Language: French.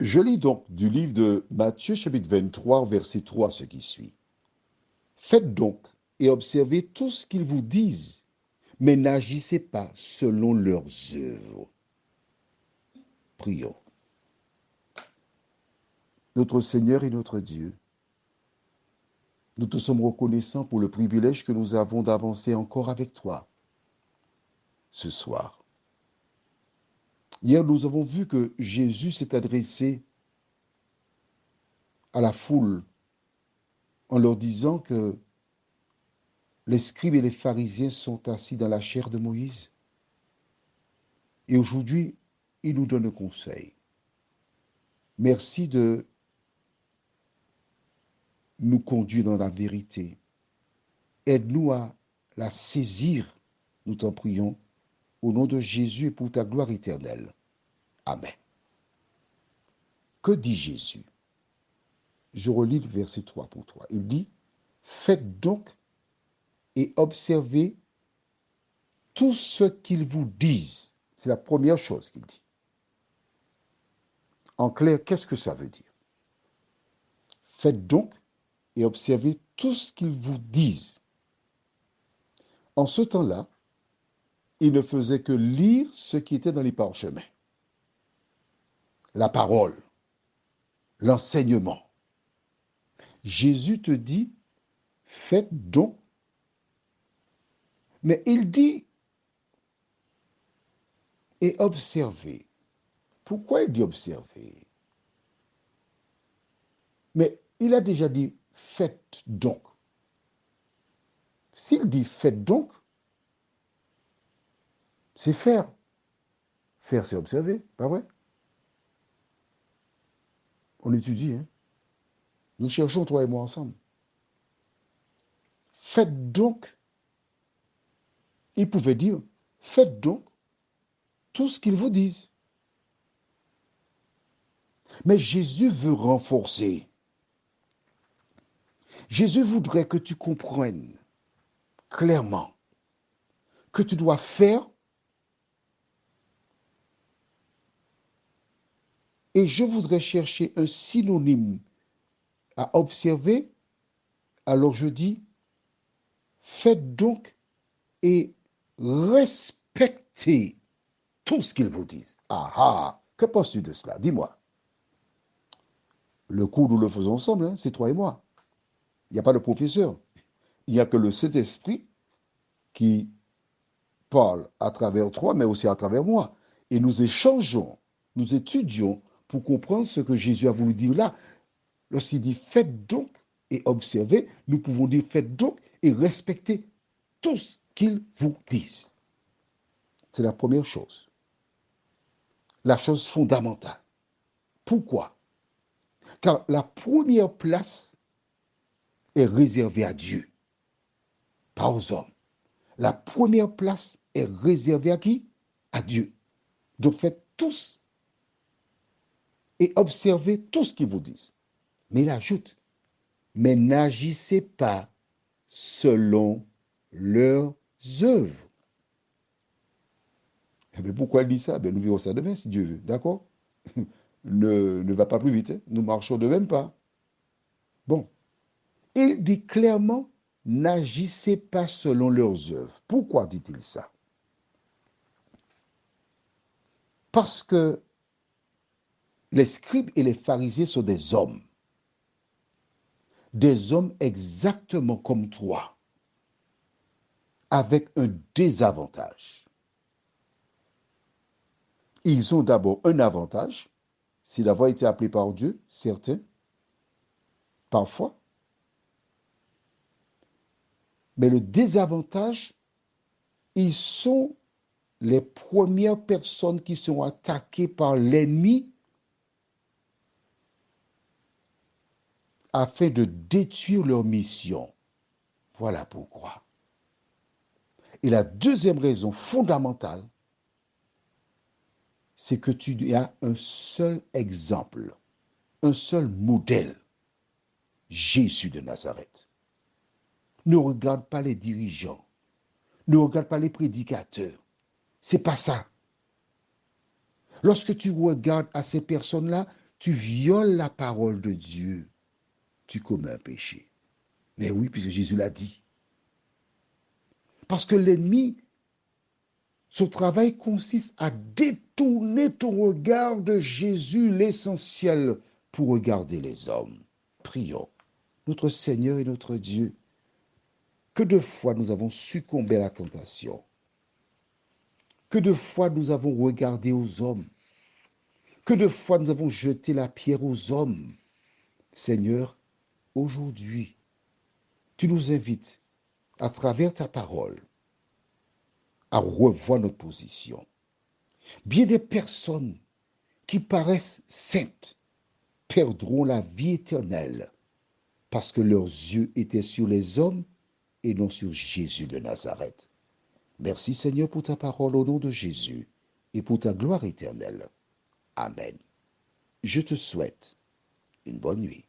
Je lis donc du livre de Matthieu chapitre 23, verset 3, ce qui suit. Faites donc et observez tout ce qu'ils vous disent, mais n'agissez pas selon leurs œuvres. Prions. Notre Seigneur et notre Dieu, nous te sommes reconnaissants pour le privilège que nous avons d'avancer encore avec toi ce soir. Hier, nous avons vu que Jésus s'est adressé à la foule en leur disant que les scribes et les pharisiens sont assis dans la chair de Moïse. Et aujourd'hui, il nous donne un conseil. Merci de nous conduire dans la vérité. Aide-nous à la saisir, nous t'en prions, au nom de Jésus et pour ta gloire éternelle. Amen. Que dit Jésus? Je relis le verset 3 pour toi. Il dit, faites donc et observez tout ce qu'ils vous disent. C'est la première chose qu'il dit. En clair, qu'est-ce que ça veut dire? Faites donc et observez tout ce qu'ils vous disent. En ce temps-là, il ne faisait que lire ce qui était dans les parchemins. La parole, l'enseignement. Jésus te dit, faites donc. Mais il dit, et observez. Pourquoi il dit observer? Mais il a déjà dit, faites donc. S'il dit faites donc, c'est faire. Faire, c'est observer, pas vrai? On étudie, hein? Nous cherchons, toi et moi, ensemble. Faites donc. Il pouvait dire, faites donc tout ce qu'ils vous disent. Mais Jésus veut renforcer. Jésus voudrait que tu comprennes clairement que tu dois faire. Et je voudrais chercher un synonyme à observer. Alors je dis, faites donc et respectez tout ce qu'ils vous disent. Ah ah, que penses-tu de cela? Dis-moi. Le cours, nous le faisons ensemble, hein, c'est toi et moi. Il n'y a pas de professeur. Il n'y a que le Saint-Esprit qui parle à travers toi, mais aussi à travers moi. Et nous échangeons, nous étudions pour comprendre ce que Jésus a voulu dire là. Lorsqu'il dit faites donc et observez, nous pouvons dire faites donc et respectez tout ce qu'ils vous disent. C'est la première chose. La chose fondamentale. Pourquoi? Car la première place est réservée à Dieu, pas aux hommes. La première place est réservée à qui? À Dieu. Donc faites tous et observez tout ce qu'ils vous disent. Mais il ajoute, mais n'agissez pas selon leurs œuvres. Mais pourquoi il dit ça? Nous verrons ça demain si Dieu veut. D'accord? Ne va pas plus vite. Hein? Nous marchons de même pas. Bon. Il dit clairement, n'agissez pas selon leurs œuvres. Pourquoi dit-il ça? Parce que les scribes et les pharisiens sont des hommes exactement comme toi, avec un désavantage. Ils ont d'abord un avantage, c'est d'avoir été appelés par Dieu, certains, parfois, mais le désavantage, ils sont les premières personnes qui sont attaquées par l'ennemi afin de détruire leur mission. Voilà pourquoi. Et la deuxième raison fondamentale, c'est que tu as un seul exemple, un seul modèle, Jésus de Nazareth. Ne regarde pas les dirigeants, ne regarde pas les prédicateurs. C'est pas ça. Lorsque tu regardes à ces personnes-là, tu violes la parole de Dieu, tu commets un péché. Mais oui, puisque Jésus l'a dit. Parce que l'ennemi, son travail consiste à détourner ton regard de Jésus, l'essentiel, pour regarder les hommes. Prions, notre Seigneur et notre Dieu, que de fois nous avons succombé à la tentation, que de fois nous avons regardé aux hommes, que de fois nous avons jeté la pierre aux hommes. Seigneur, aujourd'hui, tu nous invites, à travers ta parole, à revoir notre position. Bien des personnes qui paraissent saintes perdront la vie éternelle parce que leurs yeux étaient sur les hommes et non sur Jésus de Nazareth. Merci Seigneur pour ta parole au nom de Jésus et pour ta gloire éternelle. Amen. Je te souhaite une bonne nuit.